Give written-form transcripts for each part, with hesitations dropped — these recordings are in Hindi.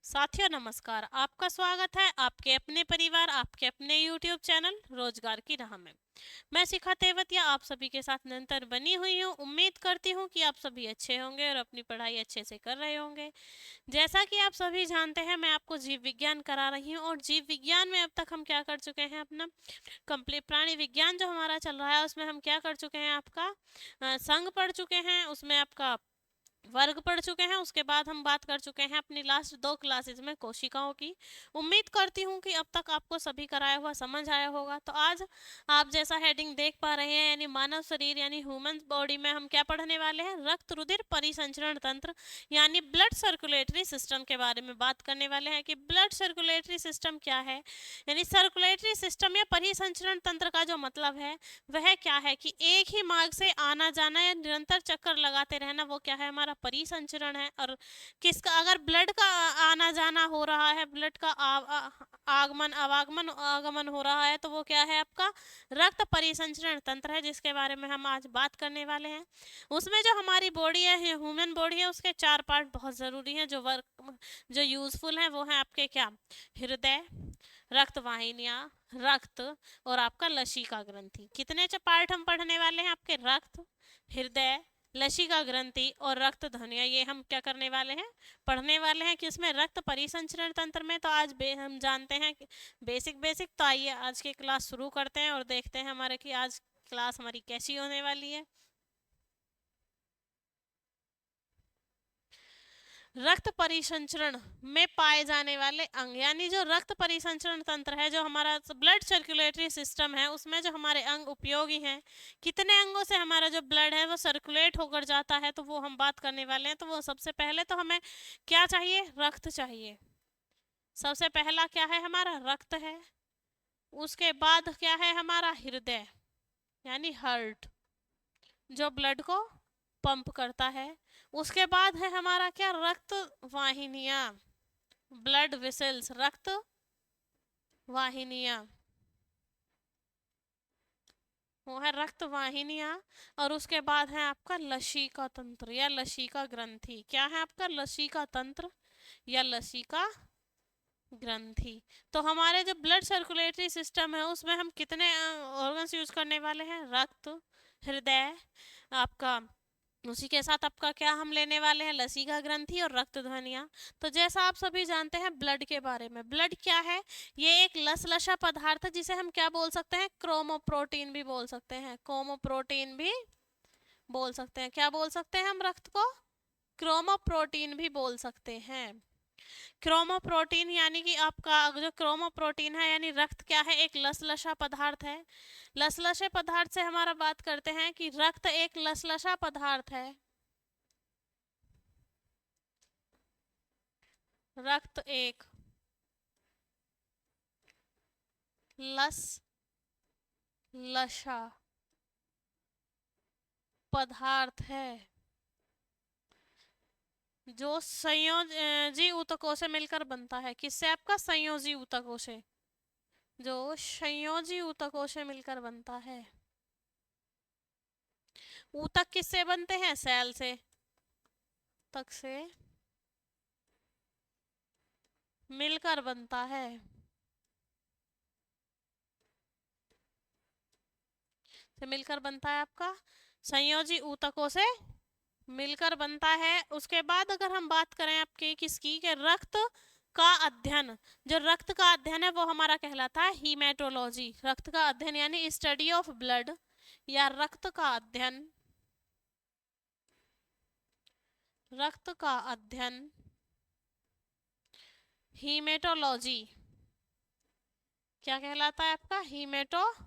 साथियों नमस्कार। आपका स्वागत है आपके अपने परिवार आपके अपने YouTube चैनल रोजगार की राह में। मैं शिखा तेवतिया आप सभी के साथ निरंतर बनी हुई हूँ। उम्मीद करती हूँ कि आप सभी अच्छे होंगे और अपनी पढ़ाई अच्छे से कर रहे होंगे। जैसा कि आप सभी जानते हैं, मैं आपको जीव विज्ञान करा रही हूँ और जीव विज्ञान में अब तक हम क्या कर चुके हैं, अपना कंप्लीट प्राणी विज्ञान जो हमारा चल रहा है उसमें हम क्या कर चुके हैं, आपका संघ पढ़ चुके हैं, उसमें आपका वर्ग पढ़ चुके हैं। उसके बाद हम बात कर चुके हैं अपनी लास्ट 2 क्लासेस में कोशिकाओं की। उम्मीद करती हूँ कि अब तक आपको सभी कराया हुआ समझ आया होगा। तो आज आप जैसा हेडिंग देख पा रहे हैं, यानी मानव शरीर यानी ह्यूमन बॉडी में हम क्या पढ़ने वाले हैं, रक्त रुधिर परिसंचरण तंत्र यानी ब्लड सर्कुलेटरी सिस्टम के बारे में बात करने वाले हैं कि ब्लड सर्कुलेटरी सिस्टम क्या है। यानी सर्कुलेटरी सिस्टम या परिसंचरण तंत्र का जो मतलब है वह क्या है कि एक ही मार्ग से आना जाना या निरंतर चक्कर लगाते रहना, वो क्या है, हमारा परिसंचरण है। और किसका, अगर ब्लड का आना जाना हो रहा है, ब्लड का आगमन आवागमन आगमन हो रहा है, तो वो क्या है, आपका रक्त परिसंचरण तंत्र है, जिसके बारे में हम आज बात करने वाले हैं। उसमें जो हमारी बॉडी है, ह्यूमन बॉडी है, उसके 4 पार्ट बहुत ज़रूरी हैं जो यूजफुल हैं। वो है आपके क्या, हृदय, रक्त वाहिनियाँ, रक्त और आपका लसिका ग्रंथि। कितने पार्ट हम पढ़ने वाले हैं, आपके रक्त, हृदय, लसिका ग्रंथि और रक्त ध्वनिया, ये हम क्या करने वाले हैं, पढ़ने वाले हैं। किसमें, रक्त परिसंचरण तंत्र में। तो आज हम जानते हैं बेसिक बेसिक। तो आइए आज की क्लास शुरू करते हैं और देखते हैं हमारे कि आज क्लास हमारी कैसी होने वाली है। रक्त परिसंचरण में पाए जाने वाले अंग, यानी जो रक्त परिसंचरण तंत्र है, जो हमारा ब्लड सर्कुलेटरी सिस्टम है, उसमें जो हमारे अंग उपयोगी हैं, कितने अंगों से हमारा जो ब्लड है वो सर्कुलेट होकर जाता है, तो वो हम बात करने वाले हैं। तो वो सबसे पहले तो हमें क्या चाहिए, रक्त चाहिए। सबसे पहला क्या है, हमारा रक्त है। उसके बाद क्या है, हमारा हृदय यानी हार्ट, जो ब्लड को पंप करता है। उसके बाद है हमारा क्या, रक्त वाहिनियां, ब्लड वेसल्स, रक्त वाहिनियां, वो है रक्त वाहिनियां। और उसके बाद है आपका लसिका तंत्र या लसिका ग्रंथि। क्या है आपका, लसिका तंत्र या लसिका ग्रंथि। तो हमारे जो ब्लड सर्कुलेटरी सिस्टम है उसमें हम कितने ऑर्गन्स यूज करने वाले हैं, रक्त, हृदय, आपका उसी के साथ आपका क्या हम लेने वाले हैं, लसिका ग्रंथि और रक्त ध्वनियाँ। तो जैसा आप सभी जानते हैं ब्लड के बारे में, ब्लड क्या है, ये एक लसलसा पदार्थ है जिसे हम क्या बोल सकते हैं, क्रोमोप्रोटीन भी बोल सकते हैं, कोमोप्रोटीन भी बोल सकते हैं। क्या बोल सकते हैं हम रक्त को, क्रोमोप्रोटीन भी बोल सकते हैं। क्रोमोप्रोटीन यानी कि आपका जो क्रोमोप्रोटीन है, यानी रक्त क्या है, एक लसलसा पदार्थ है। लसलसे पदार्थ से हमारा बात करते हैं कि रक्त एक लसलसा पदार्थ है। रक्त एक लस लशा पदार्थ है जो संयोजी ऊतकों से मिलकर बनता है। किससे, आपका संयोजी ऊतकों से, जो संयोजी ऊतकों से मिलकर बनता है। ऊतक किससे बनते हैं, सेल से, तक से मिलकर बनता है। से मिलकर बनता है आपका, संयोजी ऊतकों से मिलकर बनता है। उसके बाद अगर हम बात करें आपके किसकी, के रक्त का अध्ययन, जो रक्त का अध्ययन है वो हमारा कहलाता है हीमेटोलॉजी। रक्त का अध्ययन यानी स्टडी ऑफ ब्लड या रक्त का अध्ययन, रक्त का अध्ययन हीमेटोलॉजी क्या कहलाता है आपका, हीमेटोलॉजी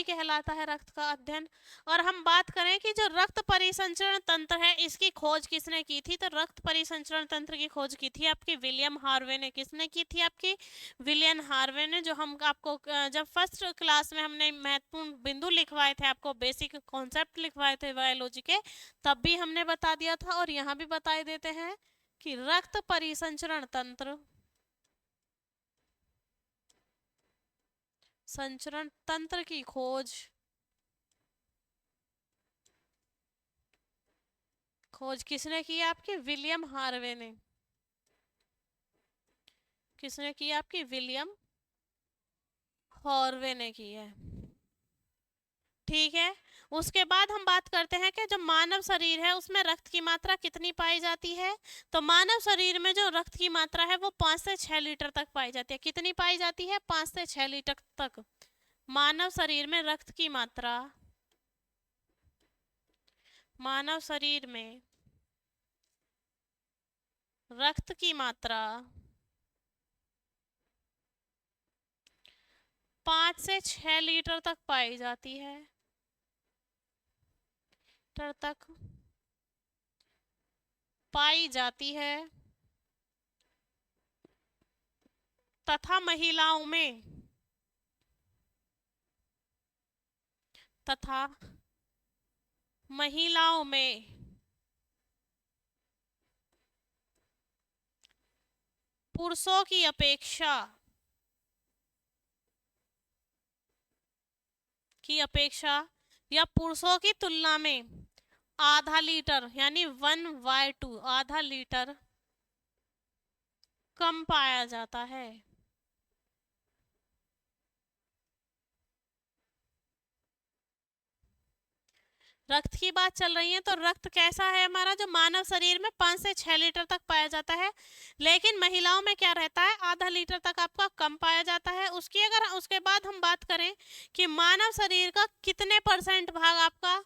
कहलाता है, रक्त का अध्ययन। और हम बात करें कि जो रक्त परिसंचरण तंत्र है इसकी खोज किसने की थी, तो रक्त परिसंचरण तंत्र की खोज की थी आपकी विलियम हार्वे ने। किसने की थी, आपकी विलियम हार्वे ने। जो हम आपको जब फर्स्ट क्लास में हमने महत्वपूर्ण बिंदु लिखवाए थे, आपको बेसिक कॉन्सेप्ट लिखवाए थे बायोलॉजी के, तब भी हमने बता दिया था और यहाँ भी बता देते हैं कि रक्त परिसंचरण तंत्र, संचरण तंत्र की खोज किसने की, आपके विलियम हार्वे ने। किसने की है आपकी? विलियम हॉर्वे ने की है। ठीक है। उसके बाद हम बात करते हैं कि जो मानव शरीर है उसमें रक्त की मात्रा कितनी पाई जाती है। तो मानव शरीर में जो रक्त की मात्रा है वो 5 से 6 लीटर तक पाई जाती है। कितनी पाई जाती है? 5 से 6 लीटर तक मानव शरीर में रक्त की मात्रा, मानव शरीर में रक्त की मात्रा 5 से 6 लीटर तक पाई जाती है। लीटर तक पाई जाती है। तथा महिलाओं में, तथा महिलाओं में पुरुषों की अपेक्षा या पुरुषों की तुलना में आधा लीटर यानी 1/2 आधा लीटर कम पाया जाता है। रक्त की बात चल रही है तो रक्त कैसा है हमारा? जो मानव शरीर में 5 से 6 लीटर तक पाया जाता है, लेकिन महिलाओं में क्या रहता है? आधा लीटर तक आपका कम पाया जाता है। उसके बाद हम बात करें कि मानव शरीर का कितने परसेंट भाग आपका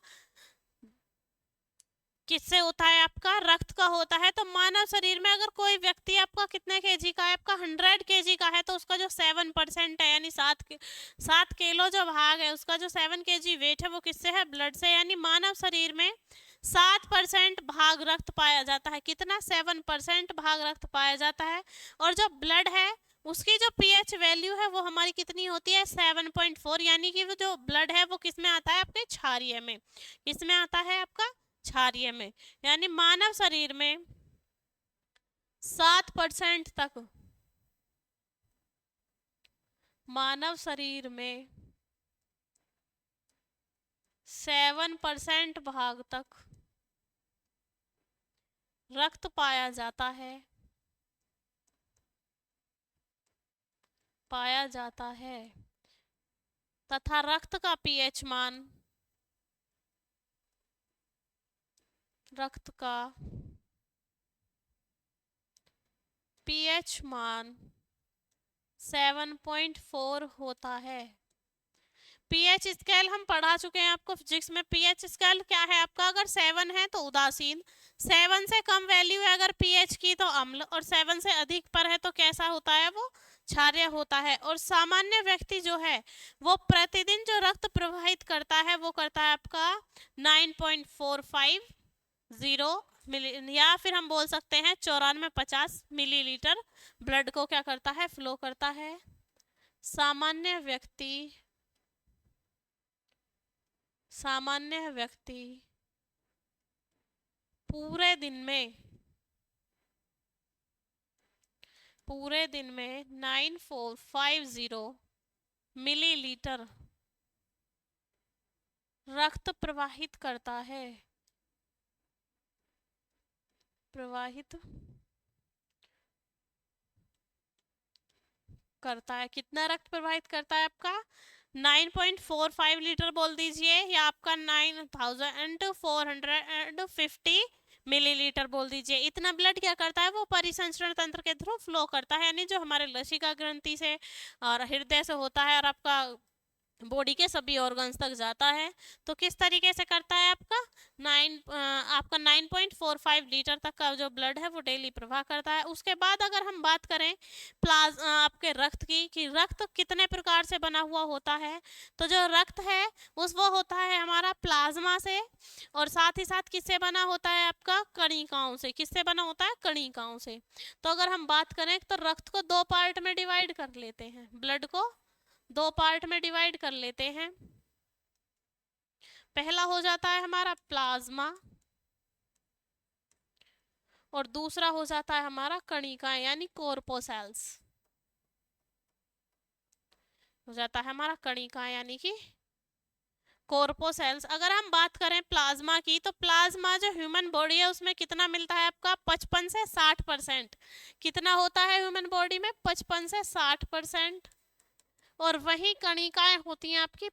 किससे होता है? आपका रक्त का होता है। तो मानव शरीर में अगर कोई व्यक्ति आपका कितने केजी का है? आपका 100 केजी का है, तो उसका जो 7% है यानी 7 किलो जो भाग है, उसका जो 7 केजी वेट है वो किससे है? ब्लड से। यानी मानव शरीर में 7% भाग रक्त पाया जाता है। कितना? 7% भाग रक्त पाया जाता है। और जो ब्लड है उसकी जो पीएच वैल्यू है वो हमारी कितनी होती है? 7.4। यानी कि वो जो ब्लड है वो किस में आता है? आपके क्षारीय में। किस में आता है? आपका क्षारीय में। यानी मानव शरीर में 7% तक, मानव शरीर में 7% भाग तक रक्त पाया जाता है, पाया जाता है। तथा रक्त का पीएच मान, रक्त का पीएच मान 7.4 होता है। पीएच स्केल हम पढ़ा चुके हैं आपको फिजिक्स में। पीएच स्केल क्या है आपका? अगर 7 है तो उदासीन, 7 से कम वैल्यू है अगर पीएच की तो अम्ल, और 7 से अधिक पर है तो कैसा होता है? वो क्षारीय होता है। और सामान्य व्यक्ति जो है वो प्रतिदिन जो रक्त प्रवाहित करता है वो करता है आपका 9.450 मिली, या फिर हम बोल सकते हैं 9450 मिलीलीटर ब्लड को क्या करता है? फ्लो करता है। सामान्य व्यक्ति पूरे दिन में 9450 मिलीलीटर रक्त प्रवाहित करता है। कितना रक्त प्रवाहित करता है आपका? 9.45 लीटर बोल दीजिए, या आपका 9450 मिलीलीटर बोल दीजिए। इतना ब्लड क्या करता है? वो परिसंचरण तंत्र के थ्रू फ्लो करता है, यानी जो हमारे लसिका ग्रंथि से और हृदय से होता है और आपका बॉडी के सभी ऑर्गन्स तक जाता है। तो किस तरीके से करता है? आपका 9.45 लीटर तक का जो ब्लड है वो डेली प्रवाह करता है। उसके बाद अगर हम बात करें आपके रक्त की, कि रक्त कितने प्रकार से बना हुआ होता है, तो जो रक्त है वो होता है हमारा प्लाज्मा से, और साथ ही साथ किससे बना होता है? आपका कणिकाओं से। किससे बना होता है? कणिकाओं से। तो अगर हम बात करें तो रक्त को 2 पार्ट में डिवाइड कर लेते हैं, ब्लड को 2 पार्ट में डिवाइड कर लेते हैं। पहला हो जाता है हमारा प्लाज्मा, और दूसरा हो जाता है हमारा कणिका यानी कॉर्पोसेल्स। हो जाता है हमारा कणिका यानी कि कोर्पोसेल्स। अगर हम बात करें प्लाज्मा की, तो प्लाज्मा जो ह्यूमन बॉडी है उसमें कितना मिलता है आपका, 55 से 60%। कितना होता है ह्यूमन बॉडी में, 55 से 60%। और वही कणिकाएं होती हैं आपकी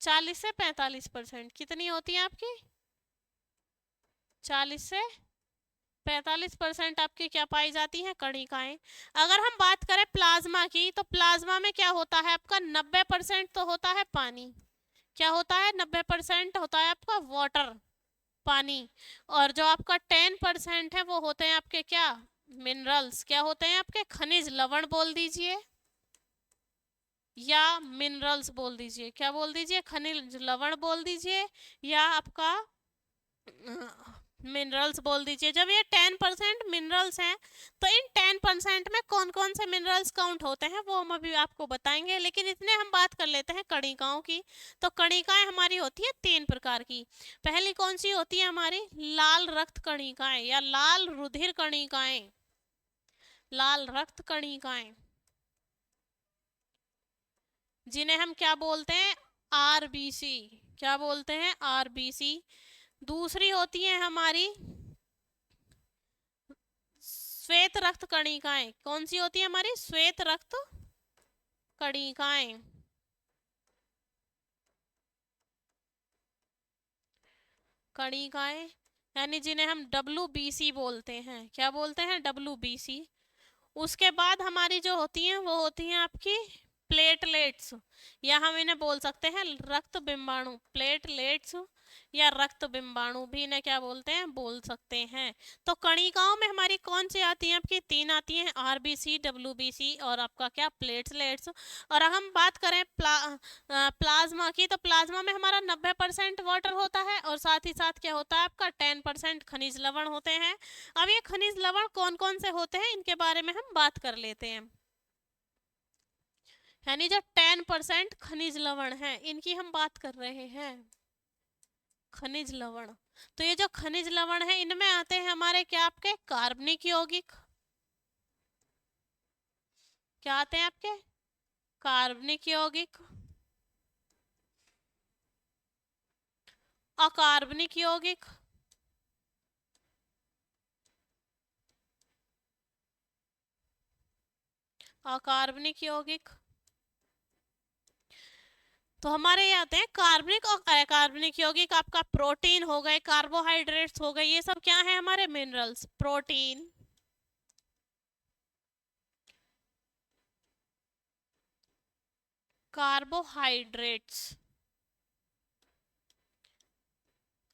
40 से 45%। कितनी होती हैं आपकी, 40 से 45% आपकी क्या पाई जाती हैं, कणिकाएं। अगर हम बात करें प्लाज्मा की, तो प्लाज्मा में क्या होता है आपका, 90% तो होता है पानी। क्या होता है, 90% होता है आपका वाटर, पानी। और जो आपका 10% है वो होते हैं आपके क्या, मिनरल्स। क्या होते हैं आपके, खनिज लवण बोल दीजिए या मिनरल्स बोल दीजिए। क्या बोल दीजिए, खनिज लवण बोल दीजिए या आपका मिनरल्स बोल दीजिए। जब ये 10% मिनरल्स हैं, तो इन 10% में कौन कौन से मिनरल्स काउंट होते हैं वो हम अभी आपको बताएंगे, लेकिन इतने हम बात कर लेते हैं कणिकाओं की। तो कणिकाएं हमारी होती है 3 प्रकार की। पहली कौन सी होती है हमारी, लाल रक्त कणिकाएं या लाल रुधिर कणिकाएं। लाल रक्त कणिकाएं जिन्हें हम क्या बोलते हैं, आरबीसी। क्या बोलते हैं, आरबीसी। दूसरी होती है हमारी श्वेत रक्त कणिकाएं। कौन सी होती है हमारी, श्वेत रक्त कणिकाएं। कणिकाएं यानी जिन्हें हम WBC बोलते हैं। क्या बोलते हैं, WBC। उसके बाद हमारी जो होती हैं वो होती हैं आपकी प्लेटलेट्स, या हम इन्हें बोल सकते हैं रक्त बिंबाणु। प्लेटलेट्स या रक्त बिंबाणु भी इन्हें क्या बोलते हैं, बोल सकते हैं। तो कणिकाओं में हमारी कौन सी आती हैं आपकी, 3 आती हैं, आरबीसी, WBC और आपका क्या, प्लेटलेट्स। और हम बात करें प्लाज्मा की, तो प्लाज्मा में हमारा 90% वाटर होता है और साथ ही साथ क्या होता है आपका, 10% खनिज लवण होते हैं। अब ये खनिज लवण कौन कौन से होते हैं इनके बारे में हम बात कर लेते हैं। यानी जो 10% खनिज लवण है इनकी हम बात कर रहे हैं, खनिज लवण। तो ये जो खनिज लवण है इनमें आते हैं हमारे क्या, आपके कार्बनिक यौगिक। क्या आते हैं आपके, कार्बनिक यौगिक, अकार्बनिक यौगिक, अकार्बनिक यौगिक। तो हमारे ये आते हैं कार्बनिक और अकार्बनिक यौगिक। आपका प्रोटीन हो गए, कार्बोहाइड्रेट्स हो गए, ये सब क्या है हमारे, मिनरल्स। Protein, carbohydrates,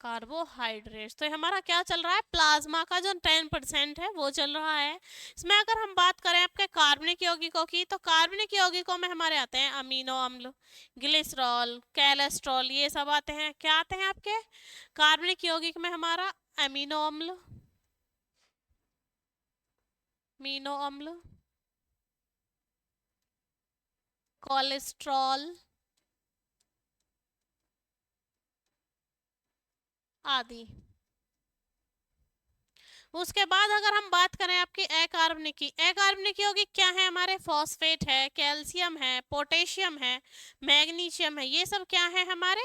carbohydrates. तो हमारा क्या चल रहा है, प्लाज्मा का जो 10% है वो चल रहा है। इसमें अगर हम बात करें आपके कार्बनिक यौगिकों की, तो कार्बनिक यौगिकों में हमारे आते हैं अमीनो अम्ल, ग्लिसरॉल, कैलेस्ट्रॉल, ये सब आते हैं। क्या आते हैं आपके कार्बनिक यौगिक में, हमारा अमीनो अम्ल, अमीनो अम्ल, कोलेस्ट्रॉल आदि। उसके बाद अगर हम बात करें आपकी अकार्बनिक की, अकार्बनिक यौगिक क्या है हमारे, फॉस्फेट है, कैल्शियम है, पोटेशियम है, मैग्नीशियम है, ये सब क्या है हमारे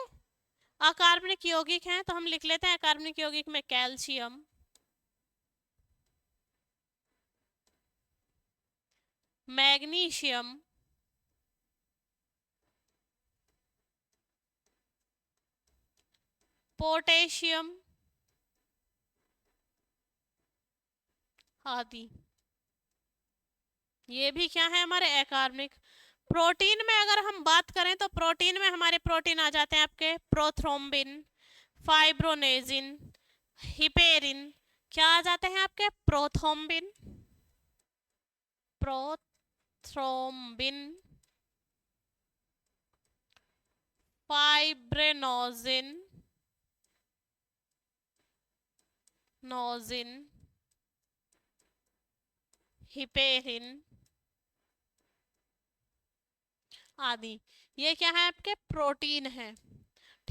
अकार्बनिक यौगिक हैं। तो हम लिख लेते हैं अकार्बनिक यौगिक में कैल्शियम, मैग्नीशियम, पोटेशियम आदि। ये भी क्या है हमारे अकार्बनिक। प्रोटीन में अगर हम बात करें, तो प्रोटीन में हमारे प्रोटीन आ जाते हैं आपके प्रोथ्रोम्बिन, फाइब्रोनेजिन, हिपेरिन। क्या आ जाते हैं आपके, प्रोथ्रोम्बिन, प्रोथ्रोम्बिन, फाइब्रेनोजिन, नोजिन, हिपेरिन आदि। ये क्या है आपके, प्रोटीन है।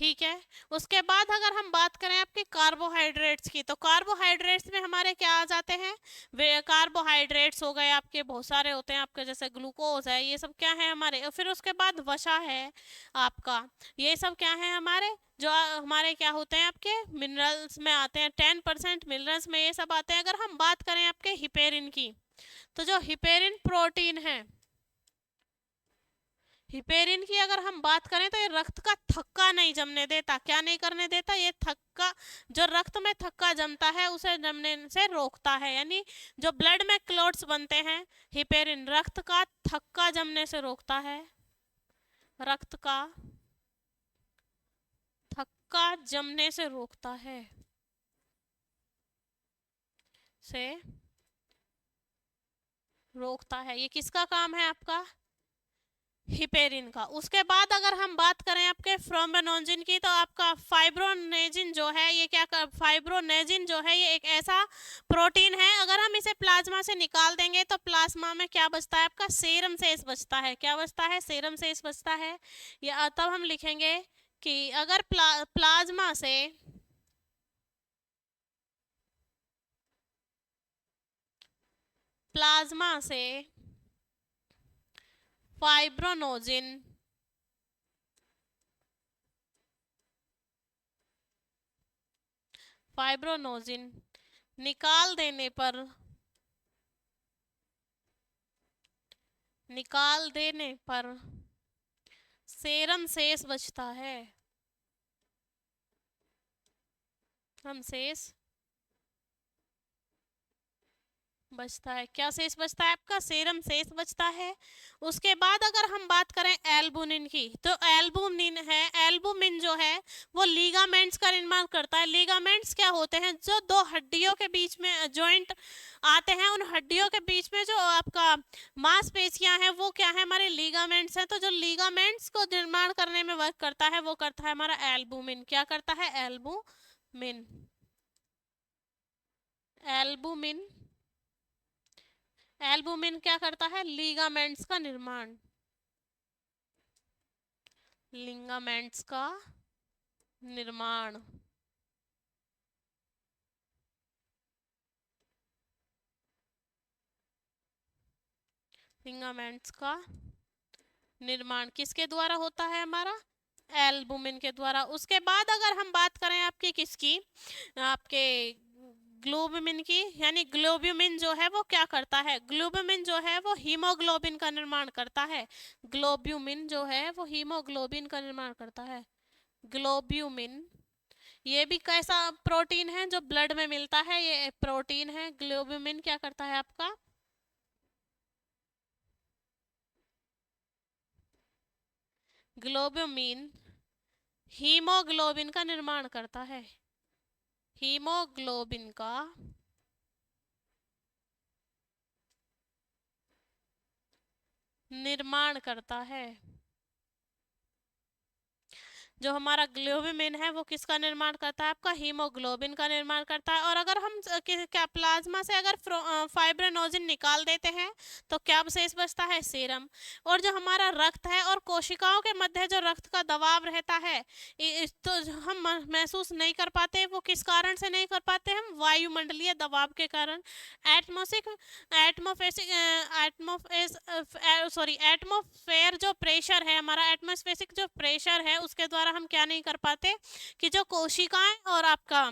ठीक है। उसके बाद अगर हम बात करें आपके कार्बोहाइड्रेट्स की, तो कार्बोहाइड्रेट्स में हमारे क्या आ जाते हैं, वे कार्बोहाइड्रेट्स हो गए आपके, बहुत सारे होते हैं आपके, जैसे ग्लूकोज है, ये सब क्या है हमारे। और फिर उसके बाद वसा है आपका, ये सब क्या है हमारे, जो हमारे क्या होते हैं आपके मिनरल्स में आते हैं, 10% मिनरल्स में ये सब आते हैं। अगर हम बात करें आपके हिपेरिन की, तो जो हिपेरिन प्रोटीन है, हिपेरिन की अगर हम बात करें तो ये रक्त का थक्का नहीं जमने देता। क्या नहीं करने देता, ये थक्का, जो रक्त में थक्का जमता है उसे जमने से रोकता है। यानी जो ब्लड में क्लॉट्स बनते हैं, हिपेरिन रक्त का थक्का जमने से रोकता है, रक्त का थक्का जमने से रोकता है, से रोकता है। ये किसका काम है आपका, हिपेरिन का। उसके बाद अगर हम बात करें आपके फ्रोमेनोजिन की, तो आपका फाइब्रोनेजिन जो है, ये क्या कर, फाइब्रोनेजिन जो है ये एक ऐसा प्रोटीन है, अगर हम इसे प्लाज्मा से निकाल देंगे तो प्लाज्मा में क्या बचता है आपका, सीरम शेष बचता है। क्या बचता है, सीरम शेष बचता है। या तब हम लिखेंगे कि अगर प्लाज्मा से प्लाज्मा से फाइब्रोनोजिन फाइब्रोनोजिन निकाल देने पर निकाल देने पर सेरम शेष बचता है, हम शेष बचता है। क्या शेष बचता है आपका, सेरम शेष बचता है। उसके बाद अगर हम बात करें एल्बुमिन की, तो एल्बुमिन है, एल्बुमिन जो है वो लीगामेंट्स का निर्माण करता है। लीगामेंट्स क्या होते हैं, जो दो हड्डियों के बीच में जॉइंट आते हैं, उन हड्डियों के बीच में जो आपका मांसपेशियां हैं वो क्या है, हमारे लीगामेंट्स हैं। तो जो लीगामेंट्स को निर्माण करने में वर्क करता है वो करता है हमारा एल्बुमिन। क्या करता है, एल्बुमिन। एल्बुमिन एल्बुमिन क्या करता है, लीगामेंट्स का निर्माण, लिगामेंट्स का निर्माण। लिगामेंट्स का निर्माण किसके द्वारा होता है हमारा, एल्बुमिन के द्वारा। उसके बाद अगर हम बात करें आपकी किसकी, आपके ग्लोबुमिन की, यानी ग्लोब्यूमिन जो है वो क्या करता है, ग्लोब्यूमिन जो है वो हीमोग्लोबिन का निर्माण करता है। ग्लोब्यूमिन जो है वो हीमोग्लोबिन का निर्माण करता है, ग्लोब्यूमिन। ये भी कैसा प्रोटीन है, जो ब्लड में मिलता है, ये प्रोटीन है। ग्लोब्यूमिन क्या करता है आपका, ग्लोब्यूमिन हीमोग्लोबिन का निर्माण करता है, हीमोग्लोबिन का निर्माण करता है। जो हमारा ग्लोब्यूमिन है वो किसका निर्माण करता है आपका, हीमोग्लोबिन का निर्माण करता है। और अगर हम क्या प्लाज्मा से अगर फाइब्रोनोजिन निकाल देते हैं तो क्या शेष बचता है, सीरम। और जो हमारा रक्त है और कोशिकाओं के मध्य जो रक्त का दबाव रहता है, तो हम महसूस नहीं कर पाते। वो किस कारण से नहीं कर पाते, हम वायुमंडलीय दबाव के कारण। एटमोसिक एटमोफेसिक एटमोफेस सॉरी एटमोस्फेयर जो प्रेशर है हमारा, एटमोस्फेरिक जो प्रेशर है उसके द्वारा हम क्या नहीं कर पाते, कि जो कोशिकाएं और आपका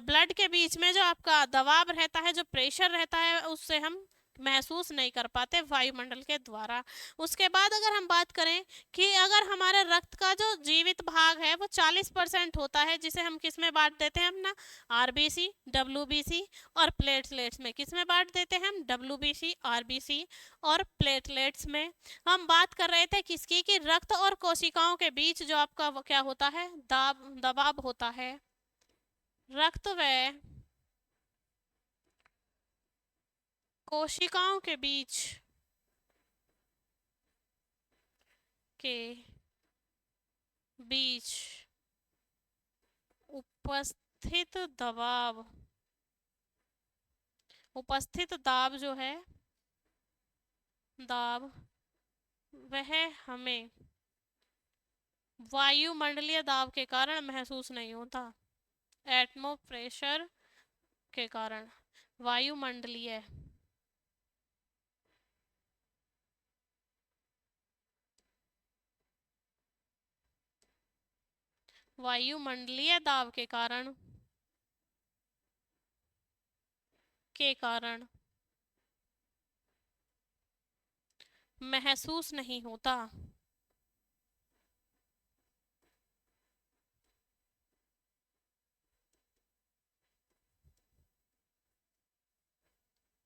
ब्लड के बीच में जो आपका दबाव रहता है, जो प्रेशर रहता है, उससे हम महसूस नहीं कर पाते वायुमंडल के द्वारा। उसके बाद अगर हम बात करें कि अगर हमारे रक्त का जो जीवित भाग है वो 40% होता है, जिसे हम किस में बांट देते हैं अपना, आरबीसी, डब्ल्यूबीसी और प्लेटलेट्स में। किस में बांट देते हैं हम, डब्ल्यूबीसी, आरबीसी और प्लेटलेट्स में। हम बात कर रहे थे किसकी, कि रक्त और कोशिकाओं के बीच जो आपका क्या होता है, दबाव होता है। रक्त व कोशिकाओं के बीच के बीच उपस्थित दबाव, उपस्थित दाब जो है, दाब, वह हमें वायुमंडलीय दाब के कारण महसूस नहीं होता। एटमो प्रेशर के कारण। वायुमंडलीय वायुमंडलीय दाब के कारण महसूस नहीं होता।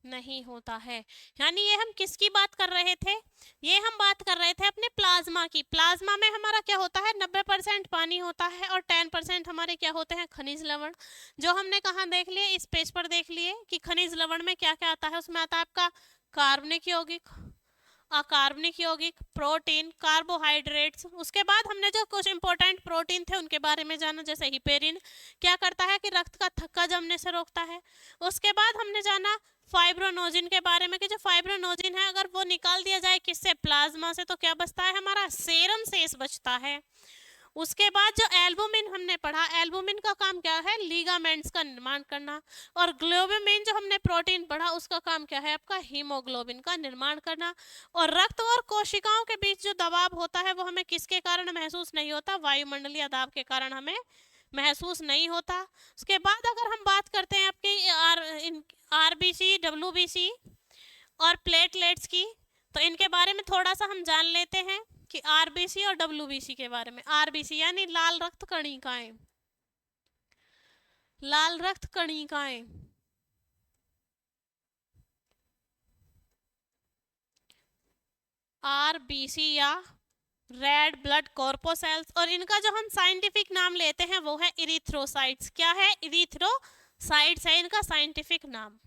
नहीं होता है। यानी ये हम किसकी बात कर रहे थे? ये हम बात कर रहे थे अपने प्लाज्मा की। प्लाज्मा में हमारा क्या होता है? 90% पानी होता है और 10% हमारे क्या होते हैं? खनिज लवण। जो हमने कहाँ देख लिए? इस पेज पर देख लिए कि खनिज लवण में क्या क्या आता है। उसमें आता है आपका कार्बनिक यौगिक, अकार्बनिक यौगिक, प्रोटीन, कार्बोहाइड्रेट्स। उसके बाद हमने जो कुछ इंपॉर्टेंट प्रोटीन थे उनके बारे में जाना, जैसे हिपेरिन क्या करता है कि रक्त का थक्का जमने से रोकता है। उसके बाद हमने जाना फाइब्रोनोजिन के बारे में कि जो फाइब्रोनोजिन है अगर वो निकाल दिया जाए किससे? प्लाज्मा से, तो क्या बचता है? हमारा सेरम शेष बचता है। उसके बाद जो एल्बुमिन हमने पढ़ा, एल्बुमिन का काम क्या है? लीगामेंट्स का निर्माण करना। और ग्लोबुमिन जो हमने प्रोटीन पढ़ा उसका काम क्या है? आपका हीमोग्लोबिन का निर्माण करना। और रक्त और कोशिकाओं के बीच जो दबाव होता है वो हमें किसके कारण महसूस नहीं होता? वायुमंडलीय दाब के कारण हमें महसूस नहीं होता। उसके बाद अगर हम बात करते हैं आपकी आरबीसी, डब्ल्यूबीसी और प्लेटलेट्स की, तो इनके बारे में थोड़ा सा हम जान लेते हैं कि आरबीसी और डब्ल्यूबीसी के बारे में। आरबीसी यानी लाल रक्त कणिकाएं, लाल रक्त कणिकाएं। आरबीसी या रेड ब्लड कॉर्पोसेल्स, और इनका जो हम साइंटिफिक नाम लेते हैं वो है इरिथ्रोसाइट्स। क्या है? इरिथ्रोसाइट्स है इनका साइंटिफिक नाम,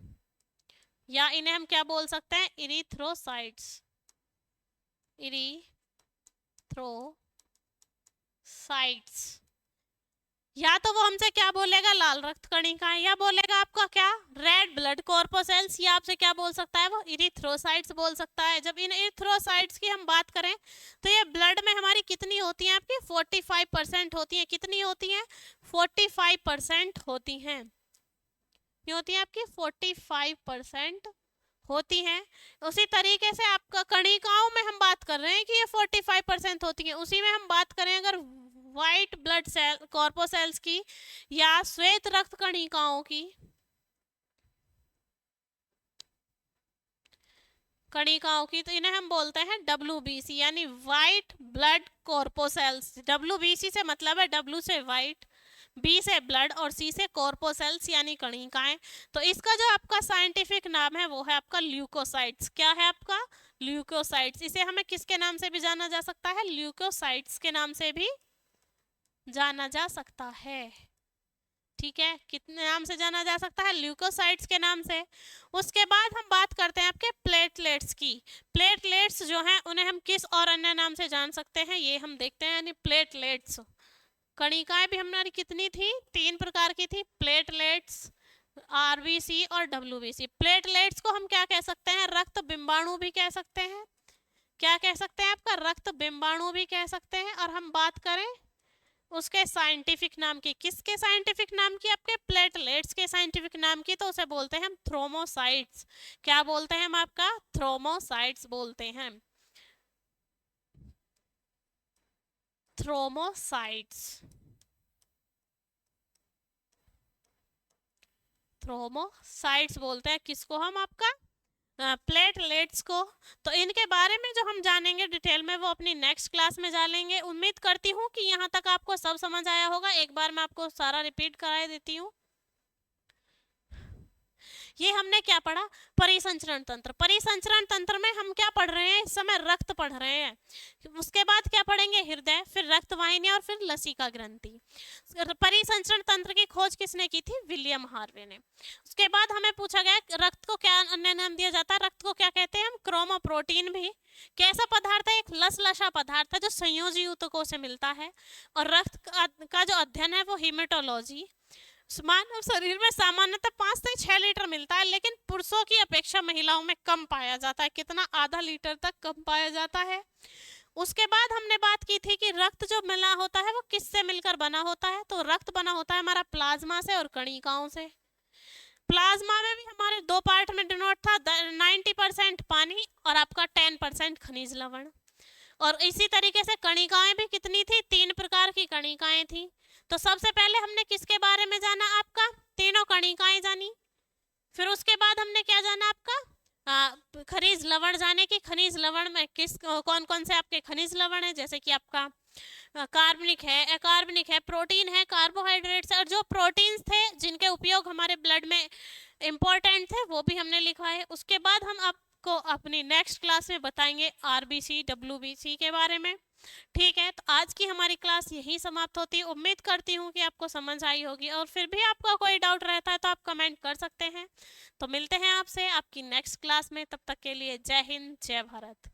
या इन्हें हम क्या बोल सकते हैं? Erythrocytes, erythrocytes. या तो वो हमसे क्या बोलेगा? लाल रक्त कणिकाएं, या बोलेगा आपका क्या? रेड ब्लड कॉर्पोसेल्स, या आपसे क्या बोल सकता है? वो इरिथ्रोसाइट्स बोल सकता है। जब इन इरिथ्रोसाइट्स की हम बात करें तो ये ब्लड में हमारी कितनी होती हैं? आपकी 45% होती हैं। कितनी होती हैं? 45% होती हैं। ये होती है आपकी 45% होती हैं। उसी तरीके से आपका कणिकाओं में हम बात कर रहे हैं कि ये 45% होती हैं। उसी में हम बात करें अगर व्हाइट ब्लड सेल कॉर्पोसेल्स की या श्वेत रक्त कणिकाओं की, तो इन्हें हम बोलते हैं WBC यानी व्हाइट ब्लड कॉर्पोसेल्स। WBC से मतलब है W से व्हाइट, B से ब्लड और C से कॉर्पोसेल्स यानी कणिकाएं। तो इसका जो आपका साइंटिफिक नाम है वो है आपका ल्यूकोसाइट्स। क्या है आपका? ल्यूकोसाइट्स। इसे हमें किसके नाम से भी जाना जा सकता है? ल्यूकोसाइट्स के नाम से भी जाना जा सकता है। ठीक है, कितने नाम से जाना जा सकता है? ल्यूकोसाइट्स के नाम से। उसके बाद हम बात करते हैं आपके प्लेटलेट्स की। प्लेटलेट्स जो हैं उन्हें हम किस और अन्य नाम से जान सकते हैं ये हम देखते हैं। यानी प्लेटलेट्स, कणिकाएं भी हमारी कितनी थी? 3 प्रकार की थी, प्लेटलेट्स, आरबीसी और डब्ल्यूबीसी। प्लेटलेट्स को हम क्या कह सकते हैं? रक्त बिंबाणु भी कह सकते हैं। क्या कह सकते हैं? आपका रक्त बिंबाणु भी कह सकते हैं। और हम बात करें उसके साइंटिफिक नाम की, किसके साइंटिफिक नाम की? आपके प्लेटलेट्स के साइंटिफिक नाम की, तो उसे बोलते हैं हम थ्रोमोसाइट्स। क्या बोलते हैं हम? आपका थ्रोमोसाइट्स बोलते हैं। थ्रोमोसाइट्स, थ्रोमोसाइट्स बोलते हैं किसको हम? आपका प्लेटलेट्स को। तो इनके बारे में जो हम जानेंगे डिटेल में वो अपनी नेक्स्ट क्लास में जानेंगे। उम्मीद करती हूँ कि यहाँ तक आपको सब समझ आया होगा। एक बार मैं आपको सारा रिपीट करा देती हूँ। ये हमने क्या पढ़ा? परिसंचरण तंत्र। परिसंचरण तंत्र में हम क्या पढ़ रहे हैं इस समय? रक्त पढ़ रहे हैं। उसके बाद क्या पढ़ेंगे? हृदय, फिर रक्त वाहिनियां और फिर लसिका ग्रंथि। परिसंचरण तंत्र की खोज किसने की थी? विलियम हार्वे ने। उसके बाद हमें पूछा गया रक्त को क्या अन्य नाम दिया जाता है? रक्त को क्या कहते हैं हम? क्रोमोप्रोटीन भी। कैसा पदार्थ है? एक लसलसा पदार्थ है जो संयोजी ऊतकों से मिलता है। और रक्त का जो अध्ययन है वो हीमेटोलॉजी। मानव शरीर में सामान्यतः 5 से 6 लीटर मिलता है, लेकिन पुरुषों की अपेक्षा महिलाओं में कम पाया जाता है। कितना? आधा लीटर तक कम पाया जाता है। उसके बाद हमने बात की थी कि रक्त जो मिला होता है वो किससे मिलकर बना होता है, तो रक्त बना होता है हमारा प्लाज्मा से और कणिकाओं से। प्लाज्मा में भी हमारे दो पार्ट में डिनोट था, 90% पानी और आपका 10% खनिज लवण। और इसी तरीके से कणिकाएं भी कितनी थी, 3 प्रकार की कणिकाएं थी। तो सबसे पहले हमने किसके बारे में जाना, आपका तीनों कणिकाएं जानी। फिर उसके बाद हमने क्या जाना, आपका खनिज लवण जाने की। खनिज लवण में किस कौन कौन से आपके खनिज लवण है, जैसे कि आपका कार्बनिक है, अकार्बनिक है, प्रोटीन है, कार्बोहाइड्रेट्स है, और जो प्रोटीन्स थे जिनके उपयोग हमारे ब्लड में इम्पोर्टेंट थे वो भी हमने लिखा है। उसके बाद हम आपको अपनी नेक्स्ट क्लास में बताएंगे आरबीसी डब्ल्यूबीसी के बारे में। ठीक है, तो आज की हमारी क्लास यहीं समाप्त होती है। उम्मीद करती हूँ कि आपको समझ आई होगी, और फिर भी आपका कोई डाउट रहता है तो आप कमेंट कर सकते हैं। तो मिलते हैं आपसे आपकी नेक्स्ट क्लास में, तब तक के लिए जय हिंद जय भारत।